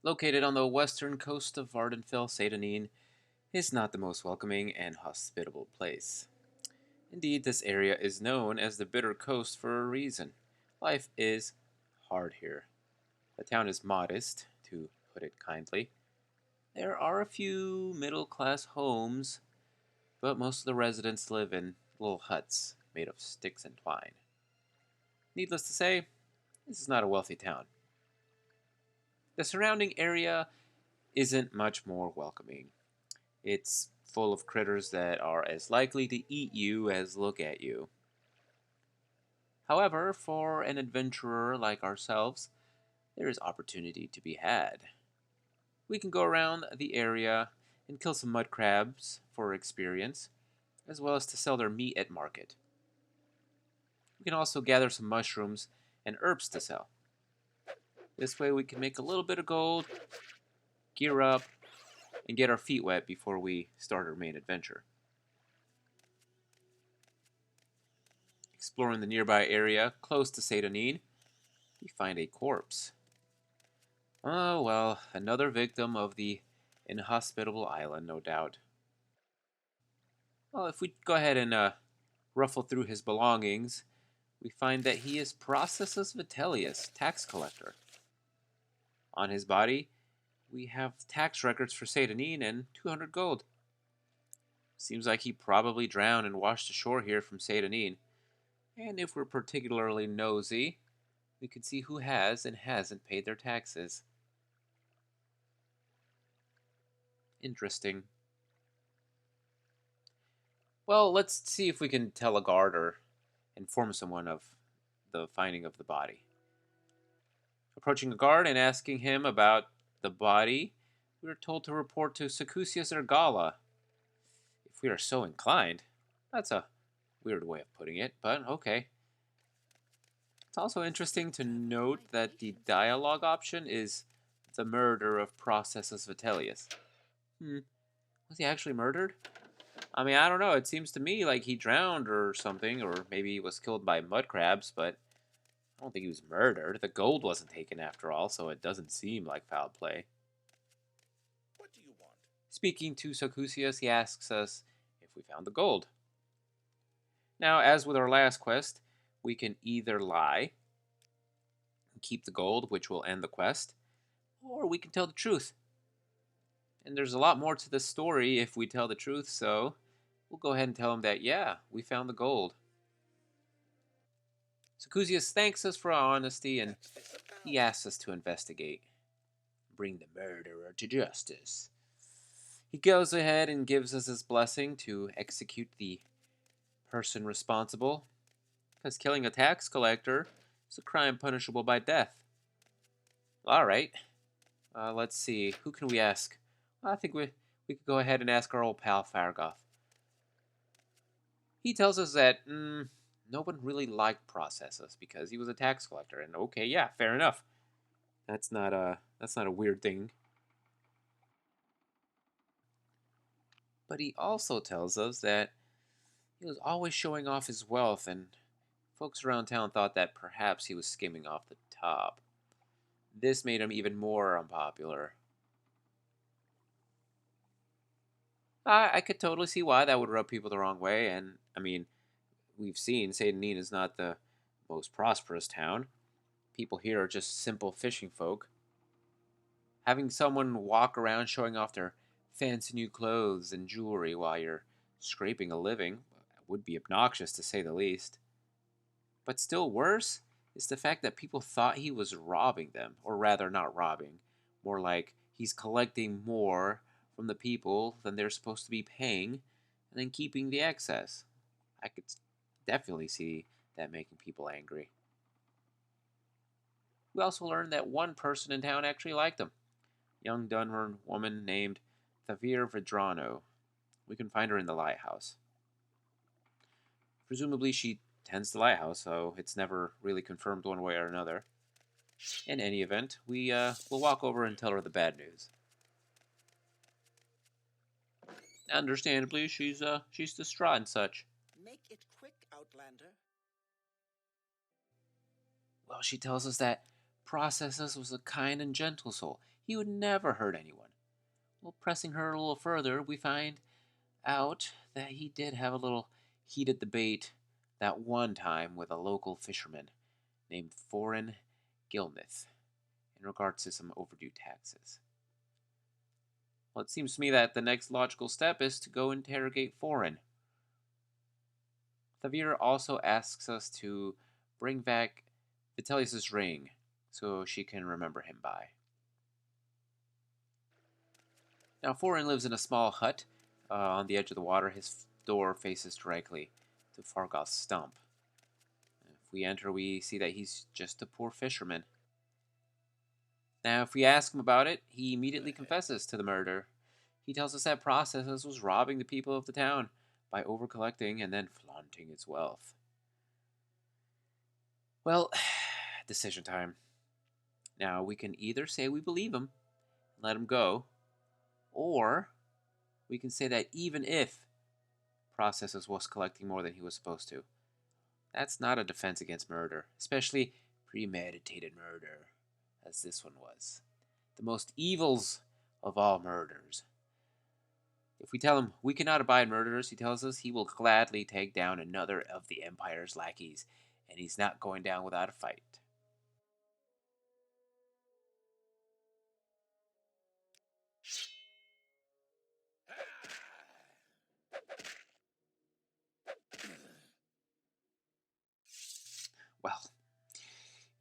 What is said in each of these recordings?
Located on the western coast of Vardenfell, Seyda Neen is not the most welcoming and hospitable place. Indeed, this area is known as the Bitter Coast for a reason. Life is hard here. The town is modest, to put it kindly. There are a few middle class homes, but most of the residents live in little huts made of sticks and twine. Needless to say, this is not a wealthy town. The surrounding area isn't much more welcoming. It's full of critters that are as likely to eat you as look at you. However, for an adventurer like ourselves, there is opportunity to be had. We can go around the area and kill some mud crabs for experience, as well as to sell their meat at market. We can also gather some mushrooms and herbs to sell. This way we can make a little bit of gold, gear up, and get our feet wet before we start our main adventure. Exploring the nearby area close to Seyda Neen, we find a corpse. Oh well, another victim of the inhospitable island, no doubt. Well, if we go ahead and ruffle through his belongings, we find that he is Processus Vitellius, tax collector. On his body, we have tax records for Seyda Neen and 200 gold. Seems like he probably drowned and washed ashore here from Seyda Neen. And if we're particularly nosy, we could see who has and hasn't paid their taxes. Interesting. Well, let's see if we can tell a guard or inform someone of the finding of the body. Approaching a guard and asking him about the body, we are told to report to Secusius Ergala. If we are so inclined. That's a weird way of putting it, but okay. It's also interesting to note that the dialogue option is the murder of Processus Vitellius. Was he actually murdered? I mean, I don't know. It seems to me like he drowned or something, or maybe he was killed by mud crabs, but I don't think he was murdered. The gold wasn't taken after all, so it doesn't seem like foul play. What do you want? Speaking to Socusius, he asks us if we found the gold. Now, as with our last quest, we can either lie and keep the gold, which will end the quest, or we can tell the truth. And there's a lot more to this story if we tell the truth, so we'll go ahead and tell him that, yeah, we found the gold. Secusius thanks us for our honesty and he asks us to investigate. Bring the murderer to justice. He goes ahead and gives us his blessing to execute the person responsible, because killing a tax collector is a crime punishable by death. Alright, let's see, who can we ask? I think we could go ahead and ask our old pal Fargoth. He tells us that no one really liked Processus because he was a tax collector, and okay, yeah, fair enough. That's not a weird thing. But he also tells us that he was always showing off his wealth, and folks around town thought that perhaps he was skimming off the top. This made him even more unpopular. I could totally see why that would rub people the wrong way, and I mean, we've seen Seyda Neen is not the most prosperous town. People here are just simple fishing folk. Having someone walk around showing off their fancy new clothes and jewelry while you're scraping a living would be obnoxious to say the least. But still worse is the fact that people thought he was robbing them, or rather, not robbing, more like he's collecting more from the people than they're supposed to be paying and then keeping the excess. I could definitely see that making people angry. We also learned that one person in town actually liked him. Young Dunmer woman named Thavir Vidrano. We can find her in the lighthouse. Presumably she tends the lighthouse, so it's never really confirmed one way or another. In any event, we'll walk over and tell her the bad news. Understandably, she's distraught and such. Make it quick, Outlander. Well, she tells us that Processus was a kind and gentle soul. he would never hurt anyone. Well, pressing her a little further, we find out that he did have a little heated debate that one time with a local fisherman named Foreign Gilnith in regards to some overdue taxes. Well, it seems to me that the next logical step is to go interrogate Foreign. Thavir also asks us to bring back Vitellius' ring so she can remember him by. Now, Foreign lives in a small hut on the edge of the water. His door faces directly to Fargoth's stump. If we enter, we see that he's just a poor fisherman. Now, if we ask him about it, he immediately confesses to the murder. He tells us that Processus was robbing the people of the town by overcollecting and then flaunting its wealth. Well, decision time. Now, we can either say we believe him and let him go, or we can say that even if Processus was collecting more than he was supposed to, that's not a defense against murder, especially premeditated murder, as this one was. The most evils of all murders. If we tell him we cannot abide murderers, he tells us he will gladly take down another of the Empire's lackeys, and he's not going down without a fight. Well,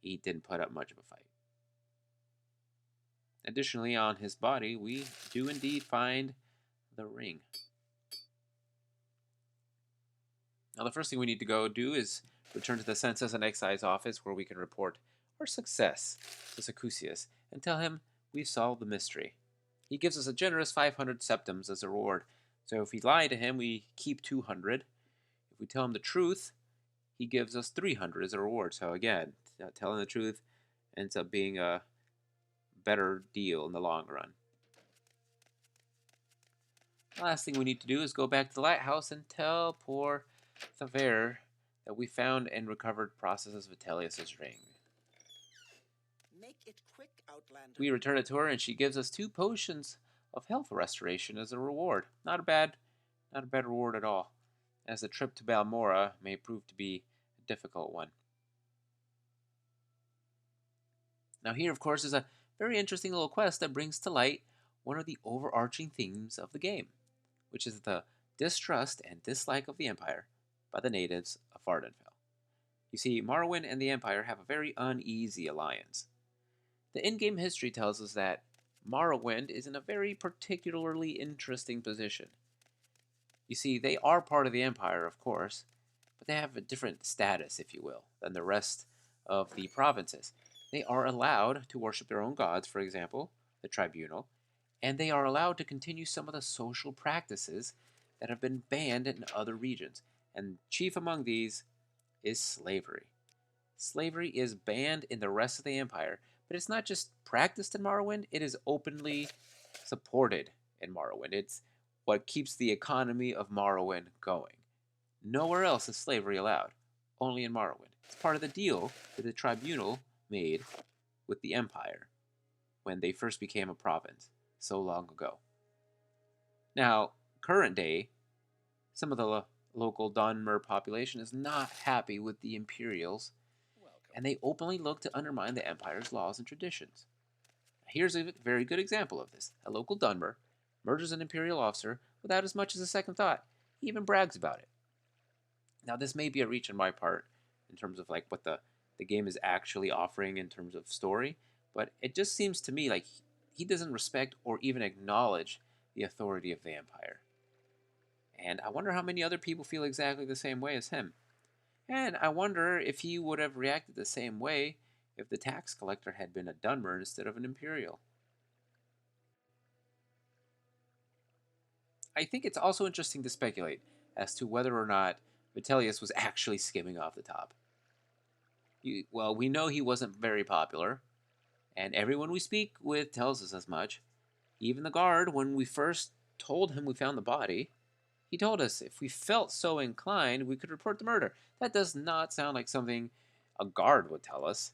he didn't put up much of a fight. Additionally, on his body, we do indeed find the ring. Now, the first thing we need to go do is return to the Census and Excise office where we can report our success to Sacusius and tell him we've solved the mystery. He gives us a generous 500 septums as a reward. So if we lie to him, we keep 200. If we tell him the truth, he gives us 300 as a reward. So again, telling the truth ends up being a better deal in the long run. The last thing we need to do is go back to the lighthouse and tell poor Thaver that we found and recovered Processus Vitellius' ring. Make it quick, Outlander. We return it to her, and she gives us 2 potions of health restoration as a reward. Not a bad reward at all, as the trip to Balmora may prove to be a difficult one. Now here, of course, is a very interesting little quest that brings to light one of the overarching themes of the game, which is the distrust and dislike of the Empire by the natives of Vardenfell. You see, Morrowind and the Empire have a very uneasy alliance. The in-game history tells us that Morrowind is in a very particularly interesting position. You see, they are part of the Empire, of course, but they have a different status, if you will, than the rest of the provinces. They are allowed to worship their own gods, for example, the tribunal, and they are allowed to continue some of the social practices that have been banned in other regions. And chief among these is slavery. Slavery is banned in the rest of the Empire, but it's not just practiced in Morrowind, it is openly supported in Morrowind. It's what keeps the economy of Morrowind going. Nowhere else is slavery allowed, only in Morrowind. It's part of the deal that the tribunal made with the Empire when they first became a province so long ago. Now, current day, some of the local Dunmer population is not happy with the Imperials, and they openly look to undermine the Empire's laws and traditions. Here's a very good example of this. A local Dunmer murders an Imperial officer without as much as a second thought. He even brags about it. Now, this may be a reach on my part in terms of like what the game is actually offering in terms of story, but it just seems to me like he doesn't respect or even acknowledge the authority of the Empire. And I wonder how many other people feel exactly the same way as him. And I wonder if he would have reacted the same way if the tax collector had been a Dunmer instead of an Imperial. I think it's also interesting to speculate as to whether or not Vitellius was actually skimming off the top. Well, we know he wasn't very popular, and everyone we speak with tells us as much. Even the guard, when we first told him we found the body, he told us if we felt so inclined, we could report the murder. That does not sound like something a guard would tell us.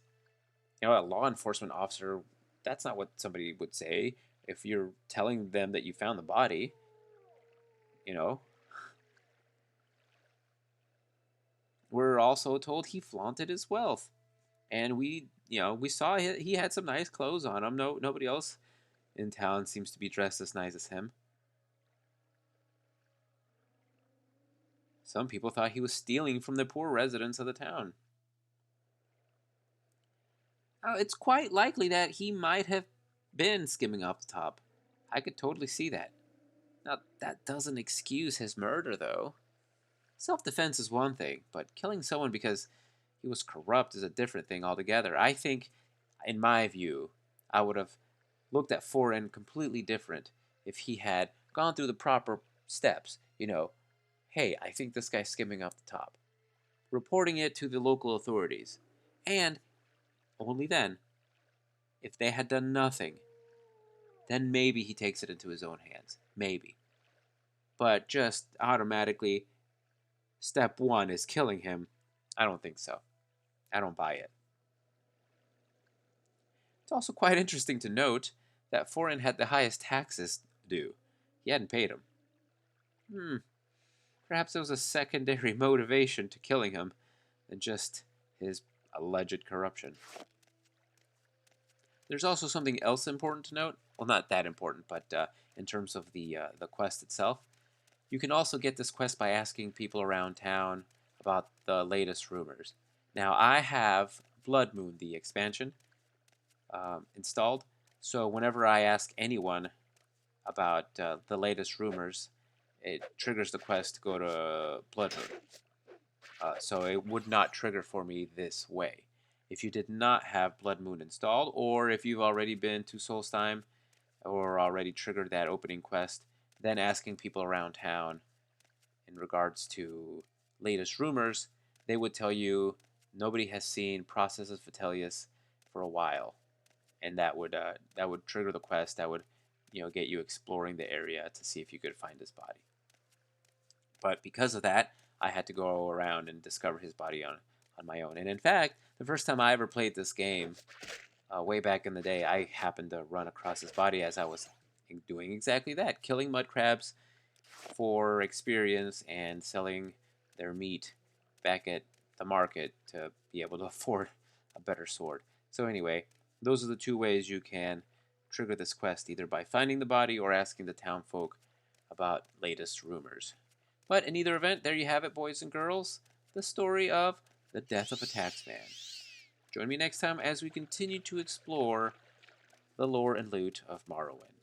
You know, a law enforcement officer that's not what somebody would say if you're telling them that you found the body, you know. We're also told he flaunted his wealth, and we saw he had some nice clothes on him. Nobody else in town seems to be dressed as nice as him. Some people thought he was stealing from the poor residents of the town. It's quite likely that he might have been skimming off the top. I could totally see that. Now, that doesn't excuse his murder, though. Self defense is one thing, but killing someone because he was corrupt is a different thing altogether. I think, in my view, I would have looked at Foreign completely different if he had gone through the proper steps. Hey, I think this guy's skimming off the top. Reporting it to the local authorities. And only then, if they had done nothing, then maybe he takes it into his own hands. Maybe. But just automatically, step one is killing him. I don't think so. I don't buy it. It's also quite interesting to note that Foreign had the highest taxes due. He hadn't paid them. Perhaps there was a secondary motivation to killing him than just his alleged corruption. There's also something else important to note. Well, not that important, but in terms of the quest itself. You can also get this quest by asking people around town about the latest rumors. Now, I have Blood Moon, the expansion, installed. So whenever I ask anyone about the latest rumors, it triggers the quest to go to Blood Moon. So it would not trigger for me this way. If you did not have Blood Moon installed, or if you've already been to Solstheim, or already triggered that opening quest, then asking people around town in regards to latest rumors, they would tell you nobody has seen Processus Vitellius for a while, and that would trigger the quest. That would get you exploring the area to see if you could find his body. But because of that, I had to go around and discover his body on my own. And in fact, the first time I ever played this game, way back in the day, I happened to run across his body as I was doing exactly that, killing mud crabs for experience and selling their meat back at the market to be able to afford a better sword. So anyway, those are the two ways you can trigger this quest, either by finding the body or asking the town folk about latest rumors. But in either event, there you have it, boys and girls, the story of the death of a taxman. Join me next time as we continue to explore the lore and loot of Morrowind.